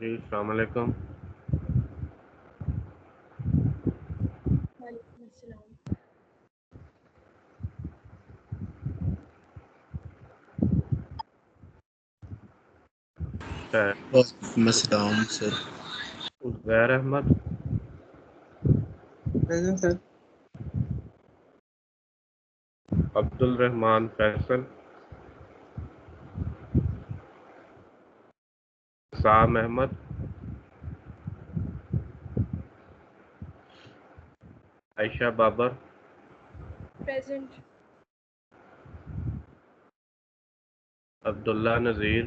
जी अस्सलाम वालेकुम। वालेकुम अस्सलाम। वालेकुम सर। Uzair Ahmed, present sir. Abdul Rahman Faisal, Saam Ahmed, Ayesha Babar, present. Abdullah Nazir,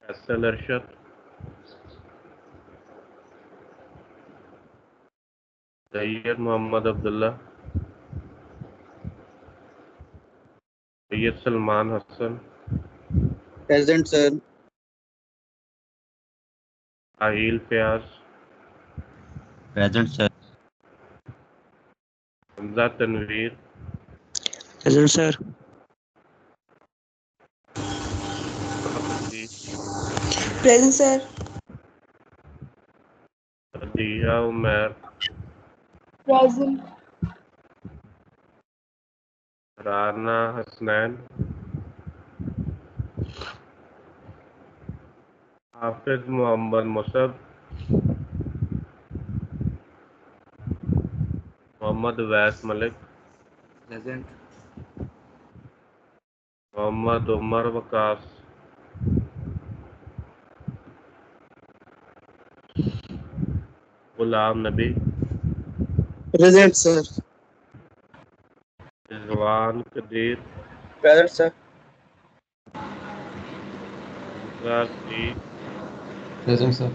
Faisal Arshad, Syed Mohammad Abdullah, Syed Salman Hassan, present sir. Aahil Fayaz, present sir. Hamza Tanveer, present sir. Present sir. Adiya Umair, present. Rana Hasnain, Hafiz Mohammad Musab, Mohammad Wais Malik, present. Mohammad Umar Waqas, Ghulam Nabi, present sir. Rizwan Qadir, present sir. Hamza Saeed, present sir.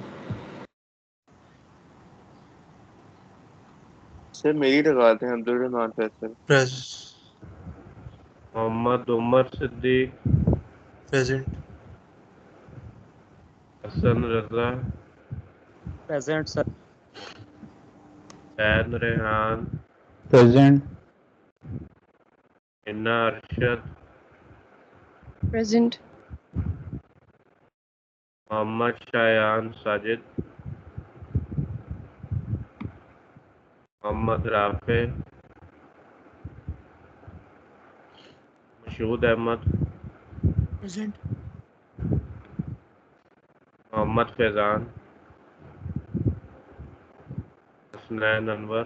Sir मेरी लगाते हैं Abdul Rahman Faisal. Mohammad Umar Siddiq, present. Hassan Raza, present sir. Syed Rehan, present. Inna Arshad, present. Mohammad Shayan Sajid, Mohammad Rafay, Mashhood Ahmed, present. Mohammad Faizan, Hasnain Anwar,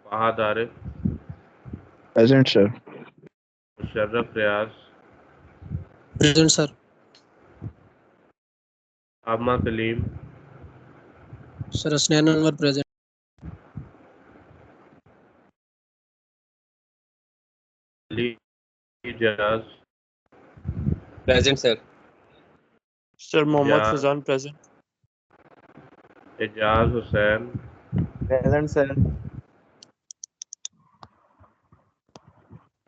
Fahad Arif, present sir. Musharraf Riaz, present sir. आमा Kaleem, sir Hasnain Anwar present. Ali Ijaz, present sir. Sir Mohammad Ijaz Faizan present. Ejaz Hussain, present sir.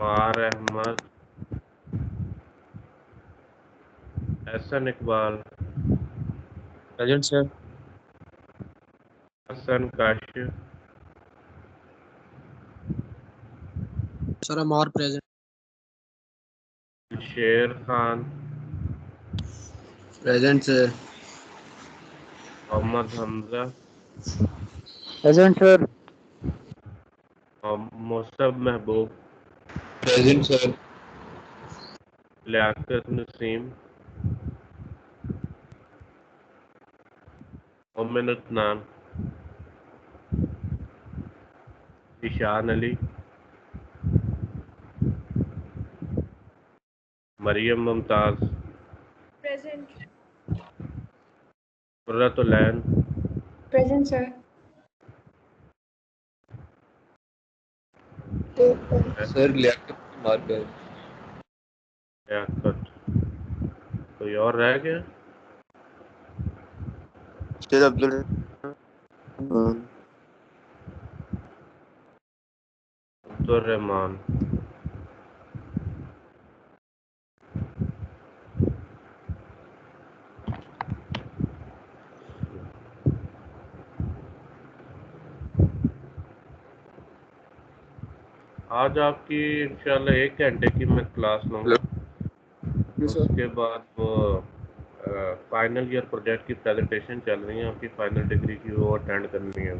मार Ahmed, Ehsan Iqbal, present sir. Hassan Kashif, sir Ammar present. Sher Khan, present sir. Mohammad Hamza, present sir. Musab Mehboob, present sir. Liaquat Naseem, Momin Adnan, Ishan Ali, Maryam Mumtaz, present. Qurratulain, present sir. Sir Liaquat marker. Liaquat. कोई और रह गया? Sir Abdul Rahman. Abdul Rahman. आज आपकी इंशाल्लाह 1 घंटे की मैं क्लास लूँगा। उसके बाद वो फाइनल ईयर प्रोजेक्ट की प्रेजेंटेशन चल रही है आपकी फाइनल डिग्री की, वो अटेंड करनी है।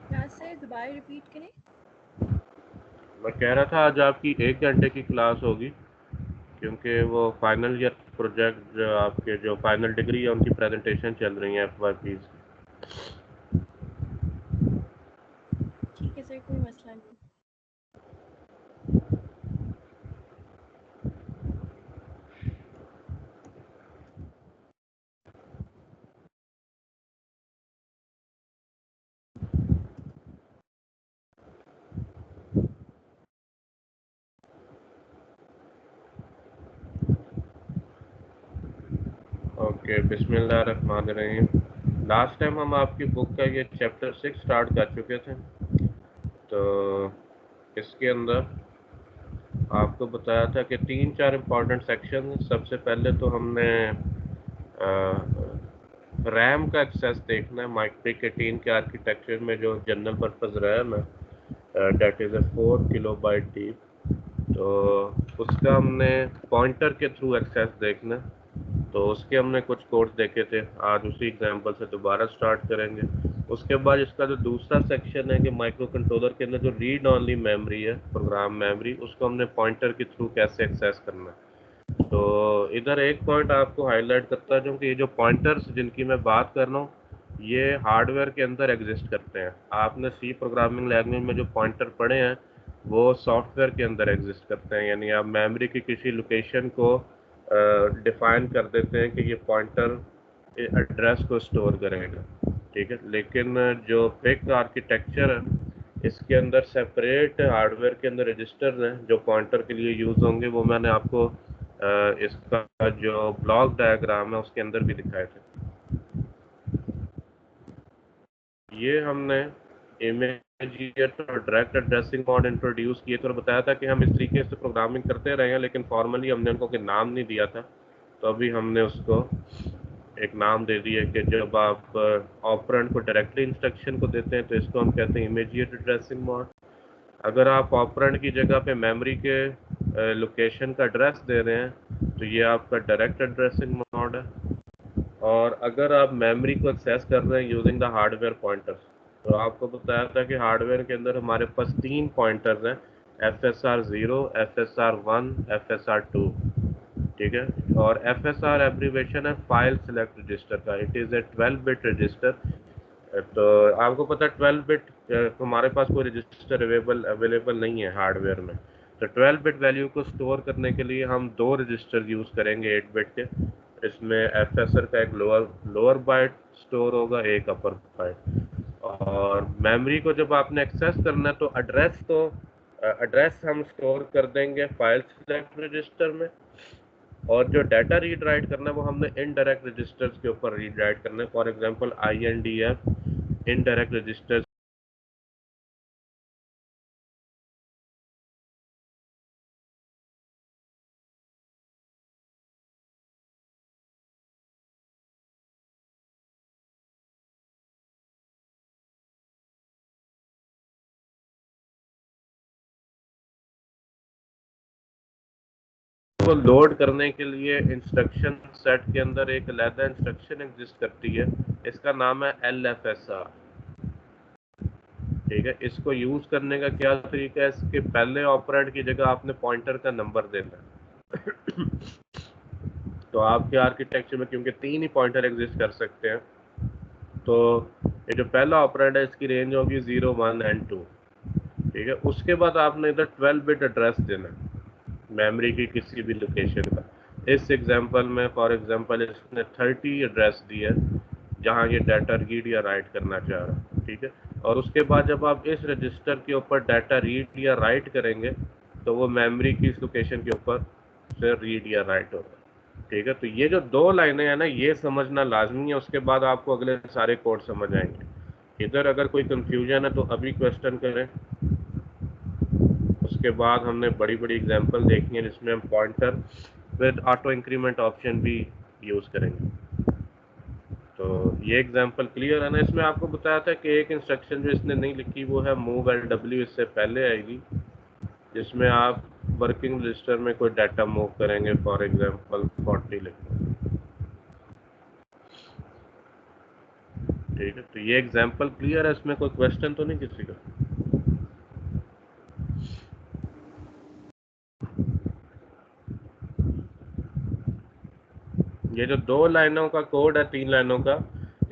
क्लास से दोबारा रिपीट करें। मैं कह रहा था आज आपकी 1 घंटे की क्लास होगी, क्योंकि वो फाइनल ईयर प्रोजेक्ट जो आपके जो फाइनल डिग्री है उनकी प्रेजेंटेशन चल रही है FYPs। ठीक है सर, कोई मसला नहीं। ओके, बिस्मिल्लाहिर्रहमानिर्रहीम। लास्ट टाइम हम आपकी बुक का ये चैप्टर 6 स्टार्ट कर चुके थे। तो इसके अंदर आपको बताया था कि 3-4 इम्पॉर्टेंट सेक्शन। सबसे पहले तो हमने रैम का एक्सेस देखना है। माइक्रो-18 के आर्किटेक्चर में जो जनरल पर्पस रैम है डेट इज़ 4 किलोबाइट डीप, तो उसका हमने पॉइंटर के थ्रू एक्सेस देखना है। तो उसके हमने कुछ कोड्स देखे थे, आज उसी एग्जांपल से दोबारा स्टार्ट करेंगे। उसके बाद इसका जो दूसरा सेक्शन है कि माइक्रो कंट्रोलर के अंदर जो रीड ऑनली मेमोरी है, प्रोग्राम मेमोरी, उसको हमने पॉइंटर के थ्रू कैसे एक्सेस करना है। तो इधर एक पॉइंट आपको हाईलाइट करता हूँ कि ये जो पॉइंटर्स जिनकी मैं बात कर रहा हूँ ये हार्डवेयर के अंदर एग्जिस्ट करते हैं। आपने सी प्रोग्रामिंग लैंग्वेज में जो पॉइंटर पढ़े हैं वो सॉफ्टवेयर के अंदर एग्जिस्ट करते हैं, यानी आप मेमोरी की किसी लोकेशन को डिफाइन कर देते हैं कि ये पॉइंटर एड्रेस को स्टोर करेगा, ठीक है। लेकिन जो पिक आर्किटेक्चर है इसके अंदर सेपरेट हार्डवेयर के अंदर रजिस्टर हैं जो पॉइंटर के लिए यूज़ होंगे। वो मैंने आपको इसका जो ब्लॉक डायग्राम है उसके अंदर भी दिखाए थे। ये हमने इमीडिएट और डायरेक्ट एड्रेसिंग मोड इंट्रोड्यूस किए थे और बताया था कि हम इस तरीके से प्रोग्रामिंग करते रहे हैं, लेकिन फॉर्मली हमने उनको कोई नाम नहीं दिया था। तो अभी हमने उसको एक नाम दे दिया कि जब आप ऑपरेंड को डायरेक्टली इंस्ट्रक्शन को देते हैं तो इसको हम कहते हैं इमीडिएट एड्रेसिंग मोड। अगर आप ऑपरेंड की जगह पे मेमोरी के लोकेशन का एड्रेस दे रहे हैं तो ये आपका डायरेक्ट एड्रेसिंग मोड है। और अगर आप मेमोरी को एक्सेस कर रहे हैं यूजिंग द हार्डवेयर पॉइंटर्स, तो आपको बताया था कि हार्डवेयर के अंदर हमारे पास 3 पॉइंटर्स हैं, FSR0, FSR1, FSR2, ठीक है। और FSR एब्रीवेशन है फाइल सेलेक्ट रजिस्टर का। It is a 12 bit register. तो आपको पता है 12 बिट हमारे पास कोई रजिस्टर अवेलेबल नहीं है हार्डवेयर में। तो 12 बिट वैल्यू को स्टोर करने के लिए हम 2 रजिस्टर यूज़ करेंगे 8 बिट के। इसमें FSR का एक लोअर बाइट स्टोर होगा, एक अपर बाइट। और मेमोरी को जब आपने एक्सेस करना है तो एड्रेस हम स्टोर कर देंगे फाइल सेलेक्ट रजिस्टर में, और जो डाटा रीड राइट करना है वो हमने इनडायरेक्ट रजिस्टर्स के ऊपर रीड राइट करना है। For example INDF indirect registers को लोड करने के लिए इंस्ट्रक्शन सेट के अंदर एक अलग इंस्ट्रक्शन एग्जिस्ट करती है, इसका नाम है LFSR, ठीक है। इसको यूज करने का क्या तरीका है, इसके पहले ऑपरेंड की जगह आपने पॉइंटर का नंबर देना है। तो आपके आर्किटेक्चर में क्योंकि 3 ही पॉइंटर एग्जिस्ट कर सकते हैं, तो ये जो पहला ऑपरेंड है इसकी रेंज होगी 0, 1 and 2, ठीक है। उसके बाद आपने इधर 12 बिट एड्रेस देना है मेमोरी की किसी भी लोकेशन का। इस एग्जांपल में फॉर एग्जांपल इसने 30 एड्रेस दिया जहां ये डाटा रीड या राइट करना चाह रहा है, ठीक है। और उसके बाद जब आप इस रजिस्टर के ऊपर डाटा रीड या राइट करेंगे तो वो मेमोरी की इस लोकेशन के ऊपर से रीड या राइट होगा, ठीक है। तो ये जो 2 लाइनें हैं ना, ये समझना लाजमी है, उसके बाद आपको अगले सारे कोड समझ आएंगे। इधर अगर कोई कंफ्यूजन है तो अभी क्वेश्चन करें। उसके बाद हमने बड़ी बड़ी एग्जांपल देखी है जिसमें हम pointer with auto increment option भी यूज़ करेंगे। तो ये एग्जांपल क्लियर है ना। इसमें आपको बताया था कि एक इंस्ट्रक्शन जो इसने नहीं लिखी वो है मूव LW, इससे पहले आएगी, जिसमें आप वर्किंग रजिस्टर में कोई डाटा मूव करेंगे, फॉर एग्जांपल 40 लिखें। ठीक है, तो ये एग्जांपल क्लियर है, इसमें कोई क्वेश्चन तो नहीं किसी का? ये जो 2 लाइनों का कोड है, 3 लाइनों का,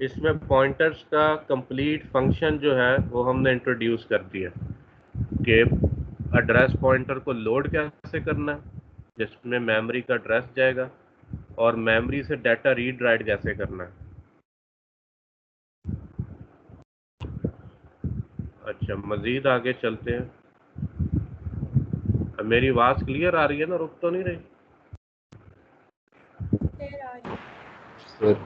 इसमें पॉइंटर्स का कंप्लीट फंक्शन जो है वो हमने इंट्रोड्यूस कर दिया कि एड्रेस पॉइंटर को लोड कैसे करना है, जिसमें मेमोरी का एड्रेस जाएगा, और मेमोरी से डाटा रीड राइट कैसे करना है। अच्छा, मजीद आगे चलते हैं। अब मेरी आवाज़ क्लियर आ रही है ना, रुक तो नहीं रही? क्लियर आ रही है। सर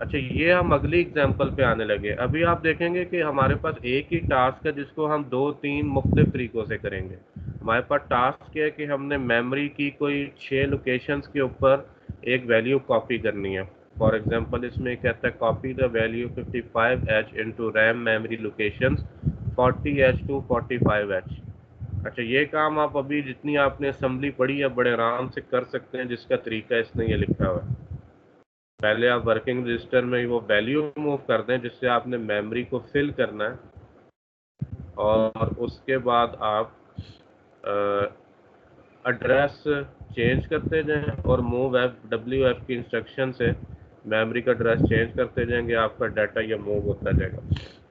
अच्छा, ये हम अगली एग्जांपल पे आने लगे। अभी आप देखेंगे कि हमारे पास एक ही टास्क है जिसको हम 2-3 मुख्तलिफ तरीक़ों से करेंगे। हमारे पास टास्क है कि हमने मेमोरी की कोई 6 लोकेशंस के ऊपर एक वैल्यू कॉपी करनी है। फॉर एग्जांपल इसमें कहता है copy the value 55H into RAM memory locations 40H to 45H। अच्छा, ये काम आप अभी जितनी आपने असेंबली पढ़ी है बड़े आराम से कर सकते हैं, जिसका तरीका इसने ये लिखा हुआ है। पहले आप वर्किंग रजिस्टर में वो वैल्यू मूव कर दें जिससे आपने मेमोरी को फिल करना है, और उसके बाद आप एड्रेस चेंज करते जाएं और मूव WF की इंस्ट्रक्शन से मेमोरी का एड्रेस चेंज करते जाएंगे, आपका डाटा ये मूव होता जाएगा।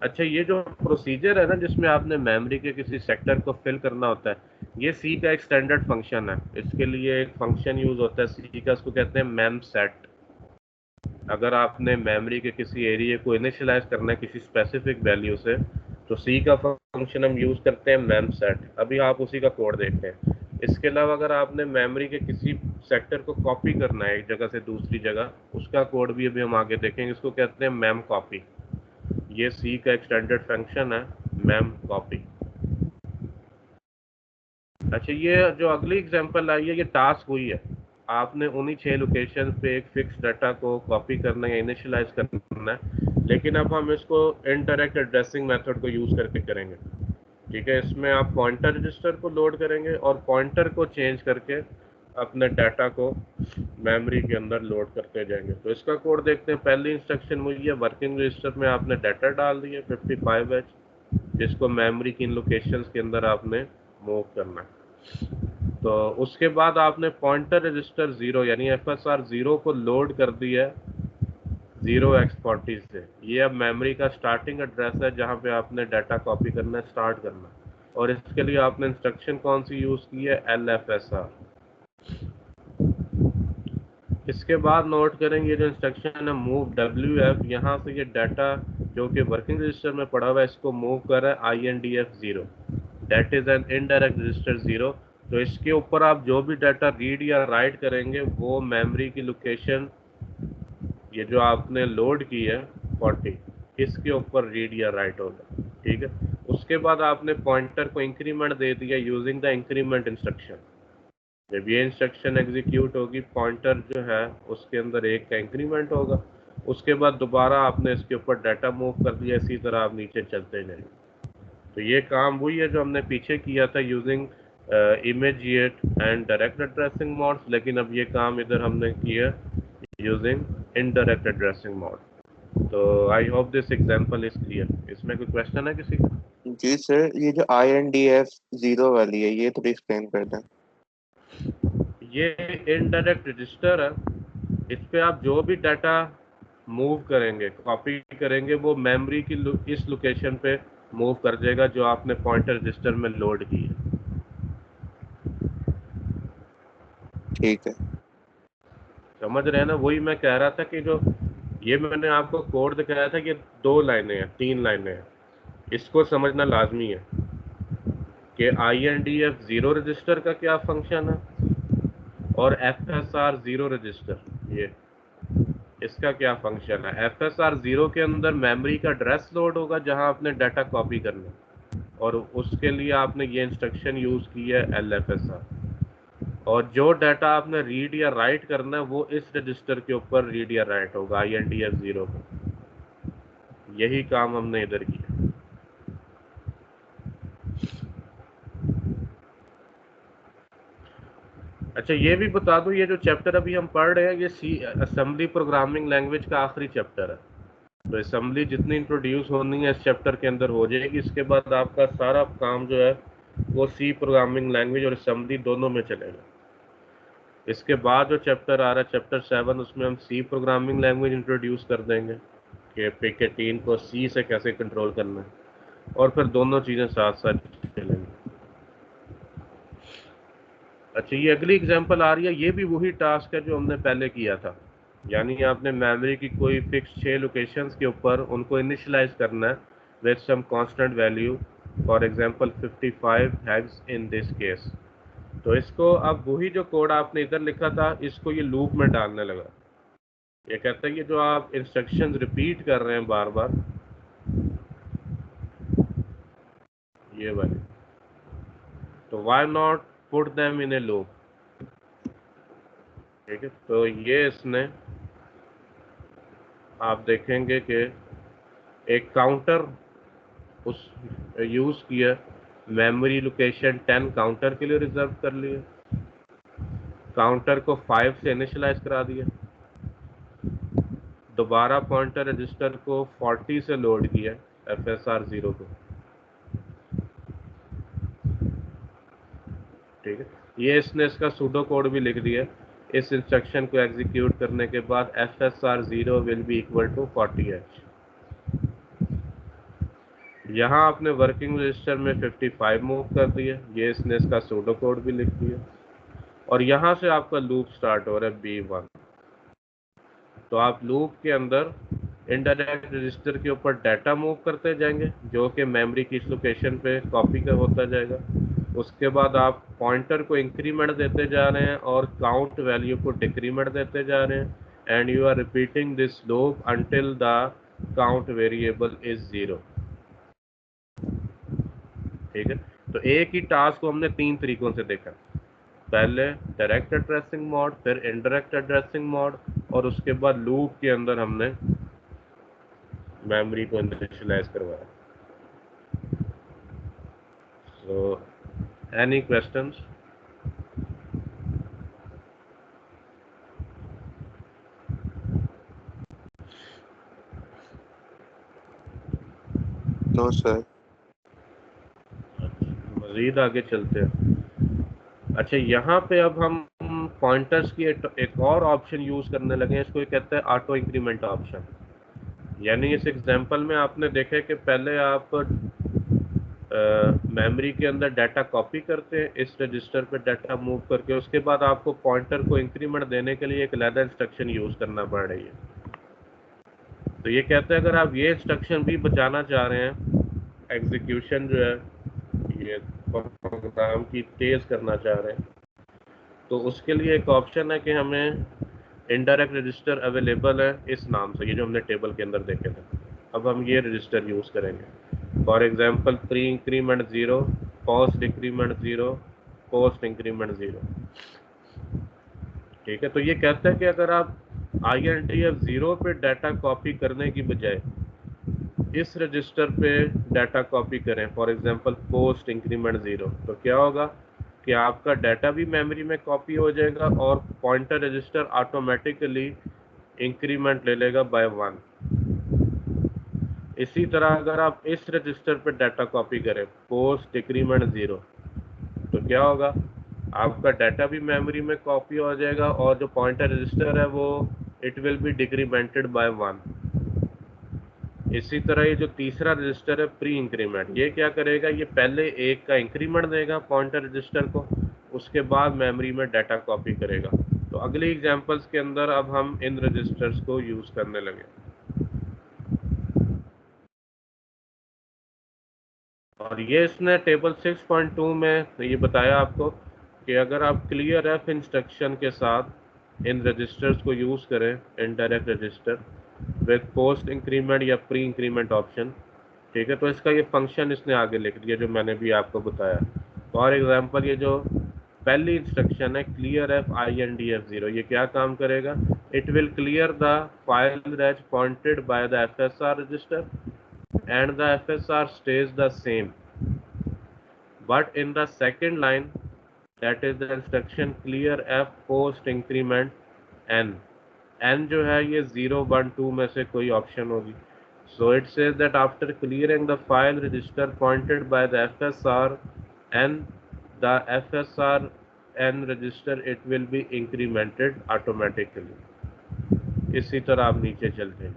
अच्छा, ये जो प्रोसीजर है ना जिसमें आपने मेमोरी के किसी सेक्टर को फिल करना होता है, ये सी का एक स्टैंडर्ड फंक्शन है। इसके लिए एक फंक्शन यूज़ होता है सी का, उसको कहते हैं मेम सेट। अगर आपने मेमोरी के किसी एरिया को इनिशियलाइज करना है किसी स्पेसिफिक वैल्यू से, तो सी का फंक्शन हम यूज़ करते हैं मेम सेट। अभी आप उसी का कोड देखते हैं। इसके अलावा अगर आपने मेमोरी के किसी सेक्टर को कॉपी करना है एक जगह से दूसरी जगह, उसका कोड भी अभी हम आगे देखेंगे। इसको कहते हैं मेम कॉपी। ये सी का एक स्टैंडर्ड फंक्शन है, मेम कॉपी। अच्छा, ये जो अगली एग्जांपल आई है, ये टास्क हुई है। आपने उन्हीं 6 लोकेशन पे एक फिक्स डाटा को कॉपी करना है, इनिशियलाइज करना है, लेकिन अब हम इसको इनडायरेक्ट एड्रेसिंग मेथड को यूज़ करके करेंगे। ठीक है, इसमें आप पॉइंटर रजिस्टर को लोड करेंगे और पॉइंटर को चेंज करके अपने डाटा को मेमोरी के अंदर लोड करते जाएंगे। तो इसका कोड देखते हैं। पहली इंस्ट्रक्शन मुझे है वर्किंग रजिस्टर में आपने डाटा डाल दिया 55H, जिसको मेमोरी की इन लोकेशंस के अंदर आपने मूव करना है। तो उसके बाद आपने पॉइंटर रजिस्टर 0 यानी FSR 0 को लोड कर दिया 0x40 से। ये अब मेमोरी का स्टार्टिंग एड्रेस है जहां पे आपने डाटा कॉपी करना है, स्टार्ट करना है, और इसके लिए आपने इंस्ट्रक्शन कौन सी यूज़ की है, LFSR। इसके बाद नोट करेंगे जो इंस्ट्रक्शन है मूव WF, यहाँ से ये डाटा जो कि वर्किंग रजिस्टर में पड़ा हुआ है इसको मूव कर रहा है INDF 0, that is an indirect register 0। तो इसके ऊपर आप जो भी डाटा रीड या राइट करेंगे वो मेमोरी की लोकेशन ये जो आपने लोड की है 40, इसके ऊपर रीड या राइट होगा। ठीक है, उसके बाद आपने पॉइंटर को इंक्रीमेंट दे दिया यूजिंग द इंक्रीमेंट इंस्ट्रक्शन। जब ये इंस्ट्रक्शन एग्जीक्यूट होगी, पॉइंटर जो है उसके अंदर 1 का इंक्रीमेंट होगा। उसके बाद दोबारा आपने इसके ऊपर डाटा मूव कर दिया, इसी तरह आप नीचे चलते जाएंगे। तो ये काम वही है जो हमने पीछे किया था using immediate and direct addressing modes, लेकिन अब ये काम इधर हमने किया यूजिंग इनडायरेक्ट एड्रेसिंग मोड। तो I hope this example is clear. इसमें कोई क्वेश्चन है किसी का? जी सर, ये जो INDF 0 वाली है ये थोड़ी एक्सप्लेन कर दें। ये इनडायरेक्ट रजिस्टर है, इस पे आप जो भी डाटा मूव करेंगे, कॉपी करेंगे, वो मेमोरी की इस लोकेशन पे मूव कर जाएगा जो आपने पॉइंटर रजिस्टर में लोड की है। ठीक है, समझ रहे हैं ना? वही मैं कह रहा था कि जो ये मैंने आपको कोड दिखाया था कि 2 लाइनें हैं, 3 लाइनें हैं, इसको समझना लाजमी है कि INDF 0 रजिस्टर का क्या फंक्शन है और FSR 0 रजिस्टर ये इसका क्या फंक्शन है। FSR 0 के अंदर मेमोरी का एड्रेस लोड होगा जहां आपने डाटा कॉपी करना, और उसके लिए आपने ये इंस्ट्रक्शन यूज़ की है LFSR। और जो डाटा आपने रीड या राइट करना है वो इस रजिस्टर के ऊपर रीड या राइट होगा INDF 0 पे। यही काम हमने इधर किया। अच्छा, ये भी बता दूं, ये जो चैप्टर अभी हम पढ़ रहे हैं ये असेंबली प्रोग्रामिंग लैंग्वेज का आखिरी चैप्टर है। तो असेंबली जितनी इंट्रोड्यूस होनी है इस चैप्टर के अंदर हो जाएगी। इसके बाद आपका सारा काम जो है वो C प्रोग्रामिंग लैंग्वेज और असेंबली दोनों में चलेगा। इसके बाद जो चैप्टर आ रहा है चैप्टर 7, उसमें हम C प्रोग्रामिंग लैंग्वेज इंट्रोड्यूस कर देंगे कि पिकेटीन को C से कैसे कंट्रोल करना है, और फिर दोनों चीज़ें साथ साथ चलेंगी। अच्छा, ये अगली एग्जांपल आ रही है, ये भी वही टास्क है जो हमने पहले किया था। यानी आपने मेमोरी की कोई फिक्स 6 लोकेशंस के ऊपर उनको इनिशियलाइज करना है with some constant value, for example 55 hex in this case. तो इसको अब वही जो कोड आपने इधर लिखा था इसको ये लूप में डालने लगा। ये कहता है कि जो आप इंस्ट्रक्शंस रिपीट कर रहे हैं बार बार, ये वाले, तो why not put them in A loop. ठीक है, तो ये इसने आप देखेंगे कि एक काउंटर उस यूज किया, मेमोरी लोकेशन 10 काउंटर के लिए रिजर्व कर लिए, काउंटर को 5 से इनिशियलाइज करा दिया, दोबारा पॉइंटर रजिस्टर को 40 से लोड किया FSR 0 को। ठीक है, ये इसने इसका सूडो कोड भी लिख दिया। इस इंस्ट्रक्शन को एग्जीक्यूट करने के बाद FSR 0 will be equal to 40H। यहाँ आपने वर्किंग रजिस्टर में 55 मूव कर दिया, ये इसने इसका सूडो कोड भी लिख दिया, और यहाँ से आपका लूप स्टार्ट हो रहा है B1। तो आप लूप के अंदर इनडायरेक्ट रजिस्टर के ऊपर डाटा मूव करते जाएंगे जो कि मेमोरी की इस लोकेशन पे कॉपी का होता जाएगा। उसके बाद आप पॉइंटर को इंक्रीमेंट देते जा रहे हैं और काउंट वैल्यू को डिक्रीमेंट देते जा रहे हैं, and you are repeating this loop until the count variable is 0। ठीक है, तो एक ही टास्क को हमने 3 तरीकों से देखा। पहले डायरेक्ट एड्रेसिंग मोड, फिर इनडायरेक्ट एड्रेसिंग मोड, और उसके बाद लूप के अंदर हमने मेमोरी को इनिशियलाइज करवाया। So any questions? No sir. मजीद आगे चलते हैं। अच्छा, यहाँ पे अब हम पॉइंटर्स की एक और ऑप्शन यूज करने लगे हैं, इसको कहते हैं ऑटो इंक्रीमेंट ऑप्शन। यानी इस एग्जांपल में आपने देखा कि पहले आप मेमोरी के अंदर डाटा कॉपी करते हैं, इस रजिस्टर पे डाटा मूव करके, उसके बाद आपको पॉइंटर को इंक्रीमेंट देने के लिए एक अलग इंस्ट्रक्शन यूज करना पड़ रही है। तो ये कहते हैं अगर आप ये इंस्ट्रक्शन भी बचाना चाह रहे हैं, एग्जीक्यूशन जो है ये प्रोग्राम की तेज करना चाह रहे हैं, तो उसके लिए एक ऑप्शन है कि हमें इनडायरेक्ट रजिस्टर अवेलेबल है इस नाम से, ये जो हमने टेबल के अंदर देखे थे। अब हम ये रजिस्टर यूज करेंगे, for example pre increment 0, post increment 0, post increment 0। ठीक है, तो ये कहता है कि अगर आप INTF 0 पे डाटा कॉपी करने की बजाय इस रजिस्टर पे डाटा कॉपी करें, फॉर एग्जांपल पोस्ट इंक्रीमेंट 0, तो क्या होगा कि आपका डाटा भी मेमोरी में कॉपी हो जाएगा और पॉइंटर रजिस्टर ऑटोमेटिकली इंक्रीमेंट ले लेगा बाय 1। इसी तरह अगर आप इस रजिस्टर पे डाटा कॉपी करें पोस्ट डिक्रीमेंट 0, तो क्या होगा, आपका डाटा भी मेमोरी में कॉपी हो जाएगा और जो पॉइंटर रजिस्टर है वो it will be decremented by 1। इसी तरह ये जो तीसरा रजिस्टर है प्री इंक्रीमेंट, ये क्या करेगा, ये पहले 1 का इंक्रीमेंट देगा पॉइंटर रजिस्टर को, उसके बाद मेमोरी में डाटा कॉपी करेगा। तो अगली एग्जांपल्स के अंदर अब हम इन रजिस्टर्स को यूज करने लगे। और ये इसने टेबल 6.2 में ये बताया आपको कि अगर आप क्लियर एफ इंस्ट्रक्शन के साथ इन रजिस्टर्स को यूज करें, indirect register with post increment या प्री इंक्रीमेंट ऑप्शन, ठीक है, तो इसका ये फंक्शन इसने आगे लिख दिया जो मैंने भी आपको बताया। फॉर एग्जांपल ये जो पहली इंस्ट्रक्शन है क्लियर एफ INDF0। ये क्या काम करेगा? It will clear the file reg pointed by the FSR register and the FSR stays the same, but in the second line, that is the instruction clear F post increment n जो है ये 0 1 2 में से कोई option होगी। So it says that after clearing the file register pointed by the FSR n, the FSR n register it will be incremented automatically। इसी तरह आप नीचे चलते हैं।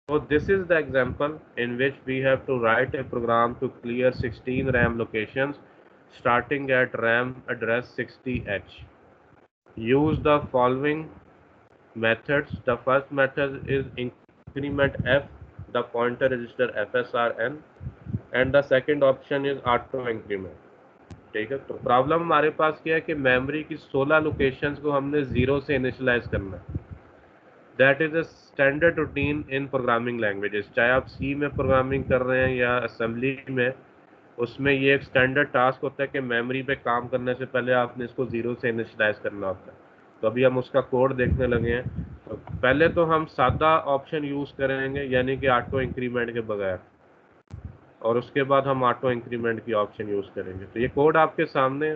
So this is the example in which we have to write a program to clear 16 RAM locations starting at RAM address 60H. Use the following methods. The first method is increment F, the pointer register FSRN, and the second option is auto increment. ठीक है, तो problem हमारे पास क्या है कि memory की 16 locations को हमने 0 से इनिशियलाइज करना है। That is a standard routine in programming languages, चाहे आप सी में प्रोग्रामिंग कर रहे हैं या असेंबली में, उसमें ये एक स्टैंडर्ड टास्क होता है कि मेमोरी पे काम करने से पहले आपने इसको 0 से इनिशियलाइज करना होता है। तो अभी हम उसका कोड देखने लगे हैं। तो पहले तो हम सादा ऑप्शन यूज़ करेंगे, यानी कि ऑटो इंक्रीमेंट के बगैर, और उसके बाद हम ऑटो इंक्रीमेंट की ऑप्शन यूज़ करेंगे। तो ये कोड आपके सामने,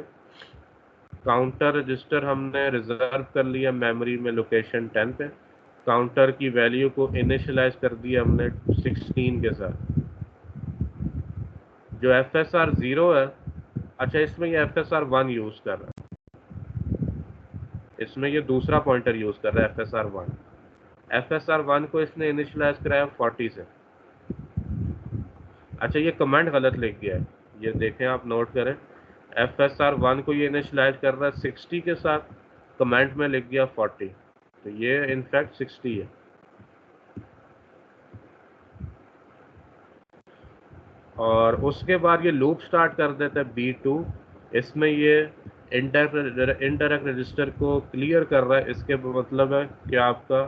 काउंटर रजिस्टर हमने रिजर्व कर लिया मेमोरी में लोकेशन 10 पे, काउंटर की वैल्यू को इनिशियलाइज कर दिया हमने 16 के साथ। जो FSR 0 है, अच्छा इसमें ये FSR 1 यूज़ कर रहा है, इसमें ये दूसरा पॉइंटर यूज़ कर रहा है FSR 1। FSR 1 को इसने इनिशियलाइज कराया 40 से। अच्छा ये कमेंट गलत लिख गया है, ये देखें आप, नोट करें। FSR 1 को ये इनिशियलाइज कर रहा है 60 के साथ, कमेंट में लिख गया 40, तो ये इनफैक्ट 60 है। और उसके बाद ये लूप स्टार्ट कर देता है B2, इसमें ये इनडायरेक्ट रजिस्टर को क्लियर कर रहा है। इसके मतलब है कि आपका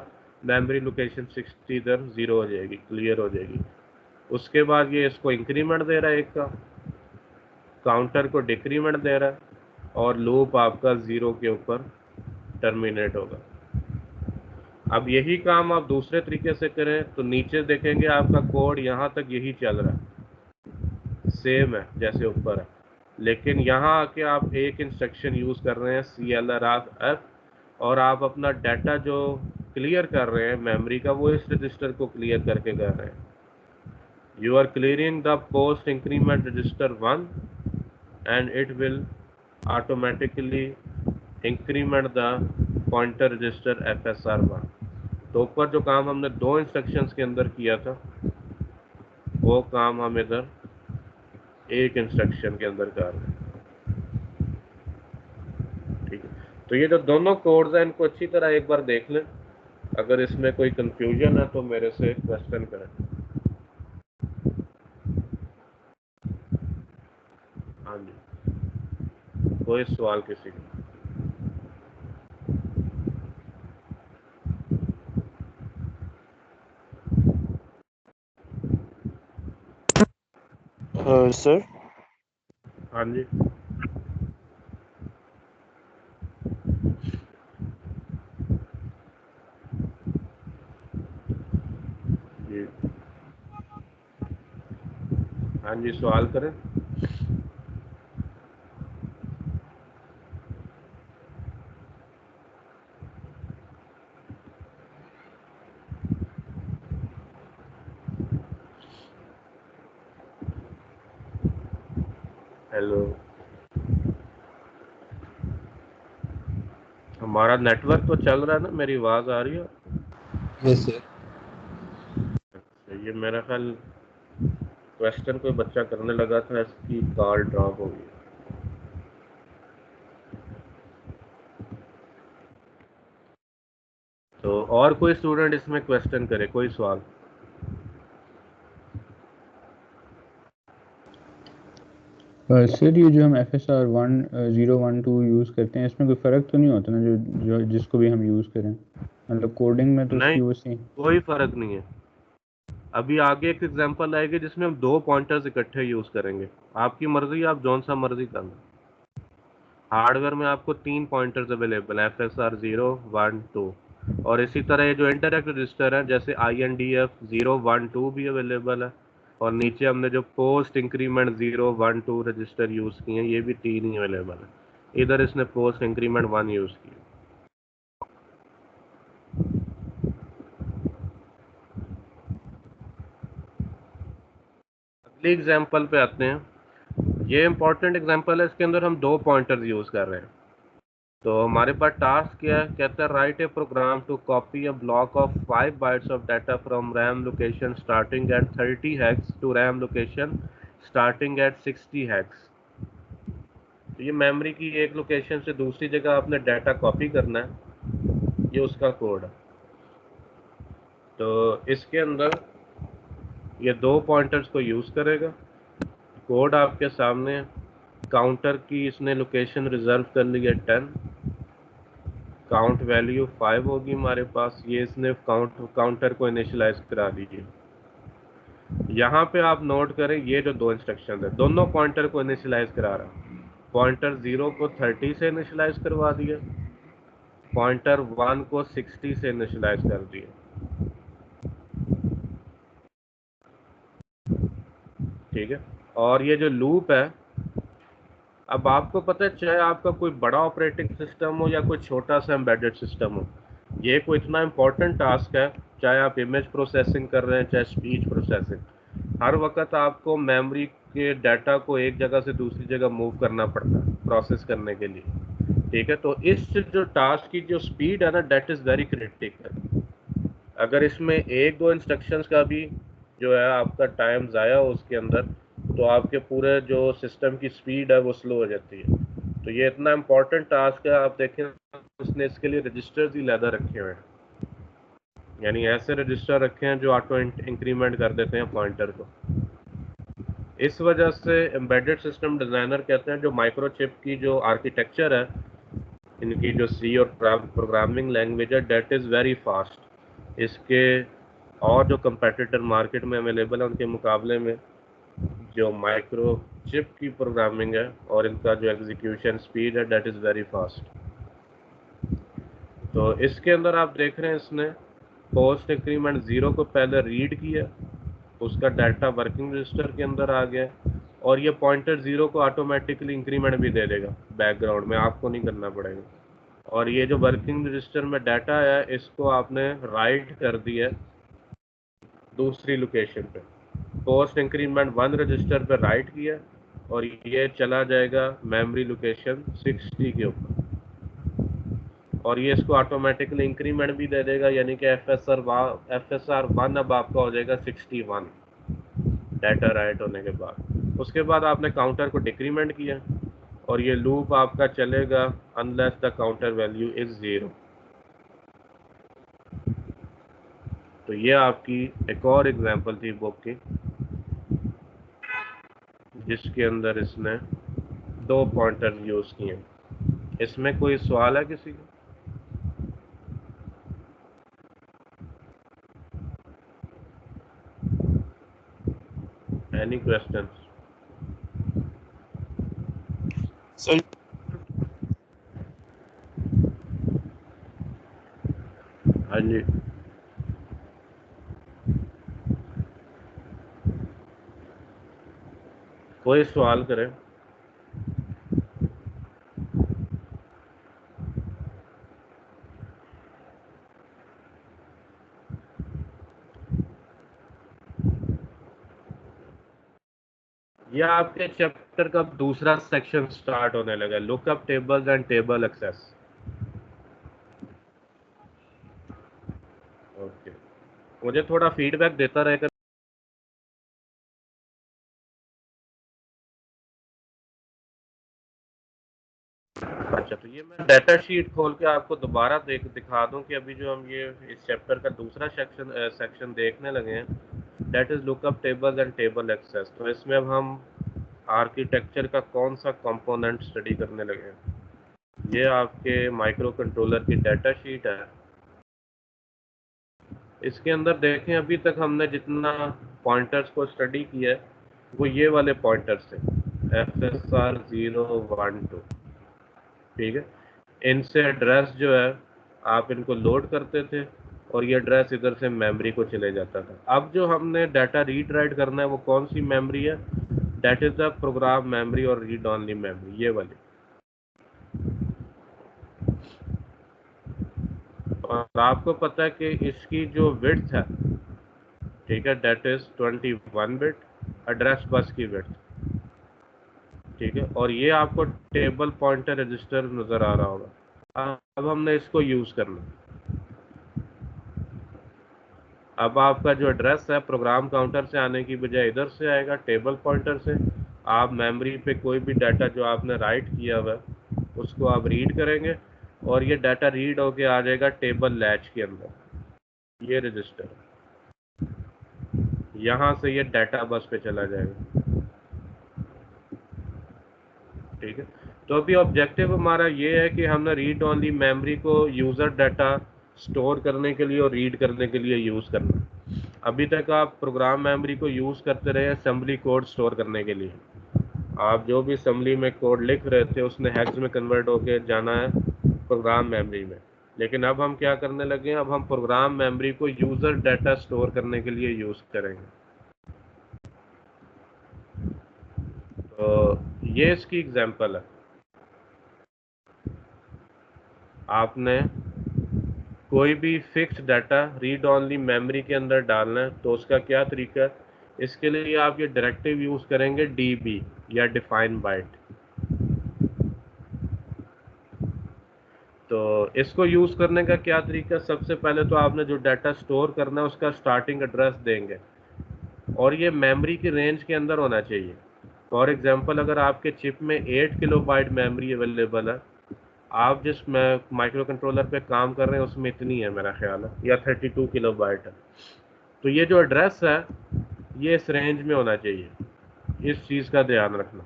मेमोरी लोकेशन 60 इधर 0 हो जाएगी, क्लियर हो जाएगी। उसके बाद ये इसको इंक्रीमेंट दे रहा है एक का, काउंटर को डिक्रीमेंट दे रहा है, और लूप आपका 0 के ऊपर टर्मिनेट होगा। अब यही काम आप दूसरे तरीके से करें तो नीचे देखेंगे आपका कोड यहाँ तक यही चल रहा है, सेम है जैसे ऊपर है, लेकिन यहाँ आके आप एक इंस्ट्रक्शन यूज़ कर रहे हैं CLRF, और आप अपना डाटा जो क्लियर कर रहे हैं मेमोरी का, वो इस रजिस्टर को क्लियर करके कर रहे हैं। You are clearing the post increment register 1 and it will automatically increment the pointer register FSR1। तो ऊपर जो काम हमने 2 इंस्ट्रक्शंस के अंदर किया था, वो काम हम इधर एक इंस्ट्रक्शन के अंदर कर रहे हैं। ठीक है, तो ये जो दोनों कोड्स हैं इनको अच्छी तरह एक बार देख लें। अगर इसमें कोई कंफ्यूजन है तो मेरे से क्वेश्चन करें। हाँ जी, कोई सवाल किसी का? सर हाँ जी, जी हाँ जी, सवाल करें। हेलो, हमारा नेटवर्क तो चल रहा है ना, मेरी आवाज़ आ रही है? Yes sir. अच्छा, ये मेरा ख्याल क्वेश्चन कोई बच्चा करने लगा था, इसकी कॉल ड्रॉप हो गई। तो और कोई स्टूडेंट इसमें क्वेश्चन करे, कोई सवाल? सर ये जो हम FSR 1012 यूज़ करते हैं, इसमें कोई फ़र्क तो नहीं होता ना, जो जिसको भी हम यूज़ करें, मतलब कोडिंग में तो नहीं, उसकी वो सेम? कोई फर्क नहीं है। अभी आगे एक एग्जांपल आएगी जिसमें हम 2 पॉइंटर्स इकट्ठे यूज़ करेंगे। आपकी मर्ज़ी, आप जौन सा मर्ज़ी करना। हार्डवेयर में आपको 3 पॉइंटर्स अवेलेबल हैं, FSR 0, 1, 2, और इसी तरह ये जो इंटरैक्ट रजिस्टर है जैसे INDF 0, 1, 2 भी अवेलेबल है, और नीचे हमने जो पोस्ट इंक्रीमेंट 0, 1, 2 रजिस्टर यूज़ किए हैं ये भी 3 ही अवेलेबल है। इधर इसने पोस्ट इंक्रीमेंट 1 यूज़ किया। अगली एग्जांपल पे आते हैं। ये इंपॉर्टेंट एग्जांपल है, इसके अंदर हम 2 पॉइंटर्स यूज़ कर रहे हैं। तो हमारे पास टास्क क्या है, कहता है write a program to copy a block of 5 bytes of data from RAM location starting at 30 hex to RAM location starting at 60 hex. तो ये मेमोरी की एक लोकेशन से दूसरी जगह आपने डाटा कॉपी करना है, ये उसका कोड है। तो इसके अंदर ये 2 पॉइंटर्स को यूज़ करेगा। कोड आपके सामने है। काउंटर की इसने लोकेशन रिजर्व कर ली है 10, काउंट वैल्यू 5 होगी हमारे पास, ये इसने काउंटर को इनिशियलाइज करा दीजिए। यहाँ पे आप नोट करें ये जो 2 इंस्ट्रक्शन है दोनों पॉइंटर को इनिशियलाइज करा रहा है। पॉइंटर 0 को 30 से इनिशियलाइज करवा दिया, पॉइंटर 1 को 60 से इनिशियलाइज कर दिया। ठीक है, और ये जो लूप है, अब आपको पता है चाहे आपका कोई बड़ा ऑपरेटिंग सिस्टम हो या कोई छोटा सा एम्बेडेड सिस्टम हो, ये कोई इतना इम्पोर्टेंट टास्क है, चाहे आप इमेज प्रोसेसिंग कर रहे हैं चाहे स्पीच प्रोसेसिंग, हर वक्त आपको मेमोरी के डाटा को एक जगह से दूसरी जगह मूव करना पड़ता है प्रोसेस करने के लिए। ठीक है, तो इस जो टास्क की जो स्पीड है ना, डेट इज़ वेरी क्रिटिकल। अगर इसमें 1-2 इंस्ट्रक्शंस का भी जो है आपका टाइम ज़ाया हो उसके अंदर, तो आपके पूरे जो सिस्टम की स्पीड है वो स्लो हो जाती है। तो ये इतना इम्पोर्टेंट टास्क है, आप देखें उसने इसके लिए रजिस्टर्स ही लैदा रखे हुए हैं, यानी ऐसे रजिस्टर रखे हैं जो ऑटो इंक्रीमेंट कर देते हैं पॉइंटर को। इस वजह से एम्बेडेड सिस्टम डिज़ाइनर कहते हैं जो माइक्रोचिप की जो आर्किटेक्चर है, इनकी जो सी और प्रोग्रामिंग लैंग्वेज है, डेट इज़ वेरी फास्ट। इसके और जो कंपेटिटर मार्केट में अवेलेबल है उनके मुकाबले में जो माइक्रो चिप की प्रोग्रामिंग है और इनका जो एग्जीक्यूशन स्पीड है, डेट इज़ वेरी फास्ट। तो इसके अंदर आप देख रहे हैं इसने पोस्ट इंक्रीमेंट 0 को पहले रीड किया, उसका डाटा वर्किंग रजिस्टर के अंदर आ गया, और ये पॉइंटर 0 को ऑटोमेटिकली इंक्रीमेंट भी दे देगा बैकग्राउंड में, आपको नहीं करना पड़ेगा। और ये जो वर्किंग रजिस्टर में डाटा है इसको आपने राइट कर दिया दूसरी लोकेशन पे, पोस्ट इंक्रीमेंट 1 रजिस्टर पे राइट किया और ये चला जाएगा मेमोरी लोकेशन 60 के ऊपर, और ये इसको ऑटोमेटिकली इंक्रीमेंट भी दे देगा, यानी कि FSR 1 अब आपका हो जाएगा 61 डाटा राइट होने के बाद। उसके बाद आपने काउंटर को डिक्रीमेंट किया और ये लूप आपका चलेगा unless the counter value is 0। तो ये आपकी एक और एग्जांपल थी बुक की जिसके अंदर इसने 2 पॉइंटर यूज किए। इसमें कोई सवाल है किसी का? Any questions? सर हाँ जी, कोई सवाल करे? यह आपके चैप्टर का दूसरा सेक्शन स्टार्ट होने लगा, lookup tables and table access. Okay, मुझे थोड़ा फीडबैक देता रहेगा। अच्छा, तो ये मैं डाटा शीट खोल के आपको दोबारा दिखा दूं कि अभी जो हम ये इस चैप्टर का दूसरा सेक्शन देखने लगे हैं, that is lookup tables and table access. तो इसमें अब हम आर्किटेक्चर का कौन सा कंपोनेंट स्टडी करने लगे हैं। ये आपके माइक्रो कंट्रोलर की डाटा शीट है। इसके अंदर देखें अभी तक हमने जितना पॉइंटर्स को स्टडी किया है वो ये वाले पॉइंटर्स थे FSR 012, ठीक है। इनसे एड्रेस जो है आप इनको लोड करते थे और ये एड्रेस इधर से मेमोरी को चले जाता था। अब जो हमने डाटा रीड राइट करना है वो कौन सी मेमोरी है? That is the program memory और रीड ओनली मेमोरी, ये वाली। और आपको पता है कि इसकी जो विड्थ है, ठीक है, that is 21 bit address bus की विड्थ, ठीक है। और ये आपको टेबल पॉइंटर रजिस्टर नजर आ रहा होगा। अब हमने इसको यूज करना। अब आपका जो एड्रेस है प्रोग्राम काउंटर से आने की बजाय इधर से आएगा, टेबल पॉइंटर से। आप मेमोरी पे कोई भी डाटा जो आपने राइट किया हुआ है उसको आप रीड करेंगे और ये डाटा रीड होके आ जाएगा टेबल लैच के अंदर, ये रजिस्टर। यहाँ से ये डाटा बस पे चला जाएगा, ठीक है। तो अभी ऑब्जेक्टिव हमारा ये है कि हमने रीड ओनली मेमोरी को यूज़र डाटा स्टोर करने के लिए और रीड करने के लिए यूज़ करना। अभी तक आप प्रोग्राम मेमोरी को यूज़ करते रहे असेंबली कोड स्टोर करने के लिए। आप जो भी असेंबली में कोड लिख रहे थे उसने हेक्स में कन्वर्ट होके जाना है प्रोग्राम मेमोरी में। लेकिन अब हम क्या करने लगे हैं, अब हम प्रोग्राम मेमोरी को यूज़र डाटा स्टोर करने के लिए यूज़ करेंगे। तो ये इसकी एग्जांपल है। आपने कोई भी fix data read only memory के अंदर डालना है तो उसका क्या तरीका है? इसके लिए आप ये डायरेक्टिव यूज़ करेंगे DB या डिफाइन बाइट। तो इसको यूज़ करने का क्या तरीका? सबसे पहले तो आपने जो डाटा स्टोर करना है उसका स्टार्टिंग एड्रेस देंगे और ये मेमोरी की रेंज के अंदर होना चाहिए। फॉर एग्जांपल अगर आपके चिप में 8 किलोबाइट मेमोरी अवेलेबल है, आप जिस माइक्रो कंट्रोलर पे काम कर रहे हैं उसमें इतनी है मेरा ख्याल है, या 32 किलोबाइट है। तो ये जो एड्रेस है ये इस रेंज में होना चाहिए, इस चीज़ का ध्यान रखना,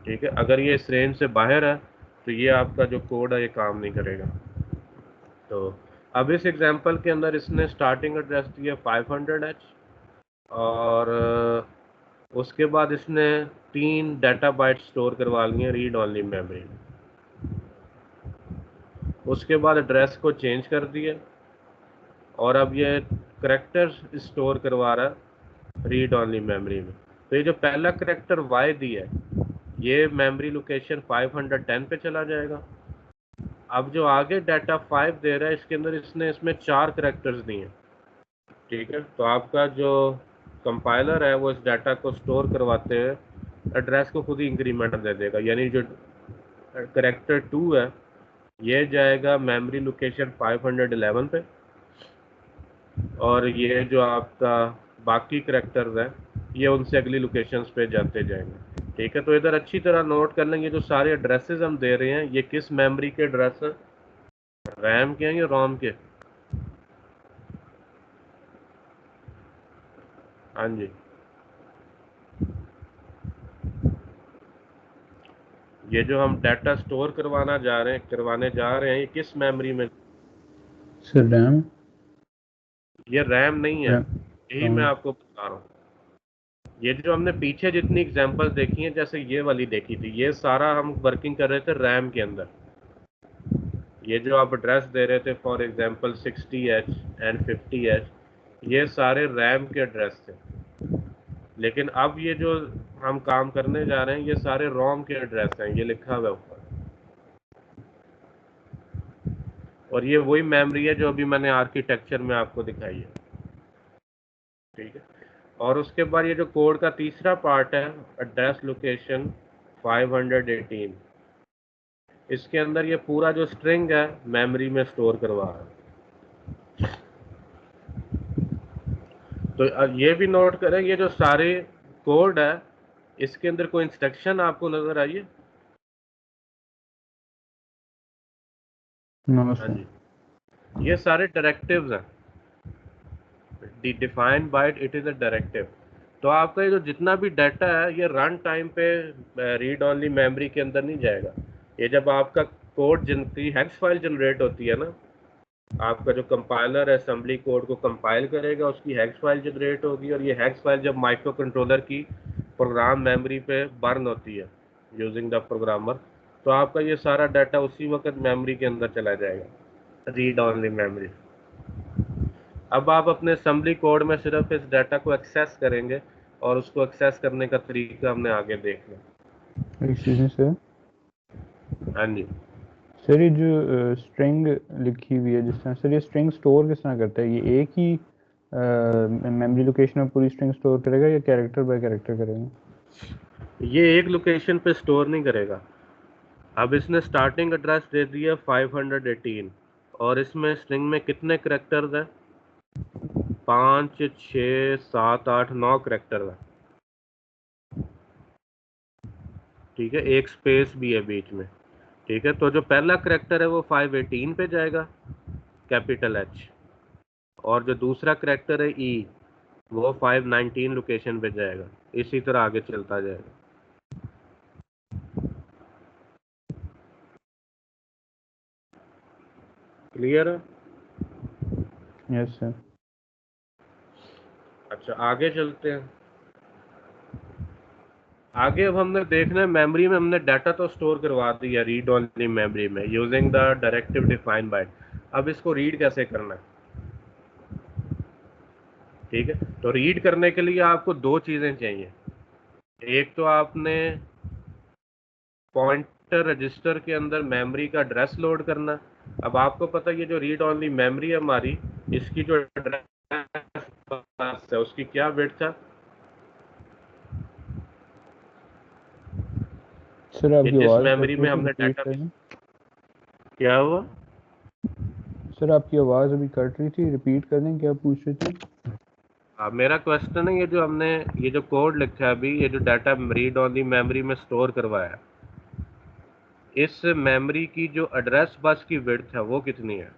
ठीक है। अगर ये इस रेंज से बाहर है तो ये आपका जो कोड है ये काम नहीं करेगा। तो अब इस एग्जांपल के अंदर इसने स्टार्टिंग एड्रेस दिया 500H और उसके बाद इसने 3 डाटा बाइट स्टोर करवा लिए रीड ओनली मेमोरी में। उसके बाद एड्रेस को चेंज कर दिया और अब ये करैक्टर्स स्टोर करवा रहा है रीड ओनली मेमोरी में। तो ये जो पहला करैक्टर Y दिया है ये मेमोरी लोकेशन 510 पे चला जाएगा। अब जो आगे डाटा 5 दे रहा है इसके अंदर इसमें 4 करैक्टर्स दिए हैं, ठीक है। तो आपका जो कंपाइलर है वो इस डाटा को स्टोर करवाते हैं एड्रेस को खुद ही इंक्रीमेंट दे देगा। यानी जो करैक्टर 2 है ये जाएगा मेमोरी लोकेशन 511 पे और ये जो आपका बाकी करैक्टर्स हैं ये उनसे अगली लोकेशंस पे जाते जाएंगे, ठीक है। तो इधर अच्छी तरह नोट कर लेंगे जो सारे एड्रेसेस हम दे रहे हैं ये किस मेमोरी के एड्रेस हैं, रैम के हैं या रोम के? हाँ जी, ये जो हम डाटा स्टोर करवाने जा रहे हैं ये किस मेमोरी में? Sir RAM. ये रैम नहीं है, यही मैं आपको बता रहा हूँ। ये जो हमने पीछे जितनी एग्जांपल देखी हैं जैसे ये वाली देखी थी ये सारा हम वर्किंग कर रहे थे रैम के अंदर। ये जो आप एड्रेस दे रहे थे for example 60H and 50H ये सारे रैम के एड्रेस थे। लेकिन अब ये जो हम काम करने जा रहे हैं ये सारे रोम के एड्रेस हैं, ये लिखा हुआ है ऊपर। और ये वही मेमोरी है जो अभी मैंने आर्किटेक्चर में आपको दिखाई है, ठीक है। और उसके बाद ये जो कोड का तीसरा पार्ट है एड्रेस लोकेशन 518 इसके अंदर ये पूरा जो स्ट्रिंग है मेमोरी में स्टोर करवा रहा है। तो ये भी नोट करें ये जो सारे कोड है इसके अंदर कोई इंस्ट्रक्शन आपको नजर आई है? हाँ जी, ये सारे डायरेक्टिव्स हैं। Define byte it is a directive. तो आपका ये जो जितना भी डाटा है ये रन टाइम पे रीड ओनली मेमोरी के अंदर नहीं जाएगा। ये जब आपका कोड जिनकी हेक्स फाइल जनरेट होती है ना, आपका जो कंपाइलर असेंबली कोड को कंपाइल करेगा, उसकी हेक्स फाइल जनरेट होगी, और ये हेक्स फाइल जब माइक्रो कंट्रोलर की प्रोग्राम मेमोरी पे बर्न होती है यूजिंग द प्रोग्रामर, तो आपका ये सारा डाटा उसी वक्त मेमोरी के अंदर चला जाएगा, रीड ऑनली मेमोरी। अब आप अपने असेंबली कोड में सिर्फ इस डाटा को एक्सेस करेंगे, और उसको एक्सेस करने का तरीका हमने आगे देखना। Excuse me sir. हाँ जी सर ये जो स्ट्रिंग लिखी हुई है जिस तरह, सर ये स्ट्रिंग स्टोर किस तरह करता है? ये एक ही मेमोरी लोकेशन में पूरी स्ट्रिंग स्टोर करेगा या कैरेक्टर बाय कैरेक्टर करेगा? ये एक लोकेशन पे स्टोर नहीं करेगा। अब इसने स्टार्टिंग एड्रेस दे दिया 518, और इसमें स्ट्रिंग में कितने करेक्टर्स हैं? 5, 6, 7, 8, 9 करेक्टर है। ठीक है, एक स्पेस भी है बीच में। ठीक है, तो जो पहला करेक्टर है वो 518 पे जाएगा, कैपिटल H, और जो दूसरा करेक्टर है E, वो 519 लोकेशन पे जाएगा। इसी तरह आगे चलता जाएगा। क्लियर है? Yes sir. अच्छा, आगे चलते हैं। आगे अब हमने देखना है, मेमोरी में हमने डाटा तो स्टोर करवा दिया रीड ओनली मेमोरी में using the directive define byte. अब इसको रीड कैसे करना है? ठीक है, तो रीड करने के लिए आपको दो चीजें चाहिए। एक तो आपने पॉइंटर रजिस्टर के अंदर मेमोरी का एड्रेस लोड करना। अब आपको पता है ये जो रीड ओनली मेमोरी है हमारी, इसकी जो एड्रेस है उसकी क्या विड्थ है? सर आपकी जिस आवाज़ मेमोरी कट में रही थी, हमने रिपीट डाटा, करें। क्या हुआ? सर आपकी आवाज़ अभी कट रही थी, रिपीट कर दें, क्या पूछ रहे थे? मेरा क्वेश्चन है, ये जो हमने ये जो कोड लिखा है अभी, ये जो डाटा रीड ओनली मेमोरी में स्टोर करवाया, इस मेमोरी की जो एड्रेस बस की विड्थ है वो कितनी है?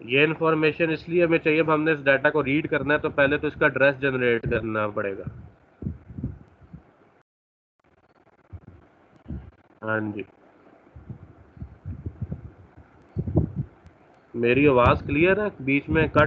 ये इन्फॉर्मेशन इसलिए हमें चाहिए, अब हमने इस डाटा को रीड करना है तो पहले तो इसका एड्रेस जनरेट करना पड़ेगा। हाँ जी, मेरी आवाज़ क्लियर है? बीच में कट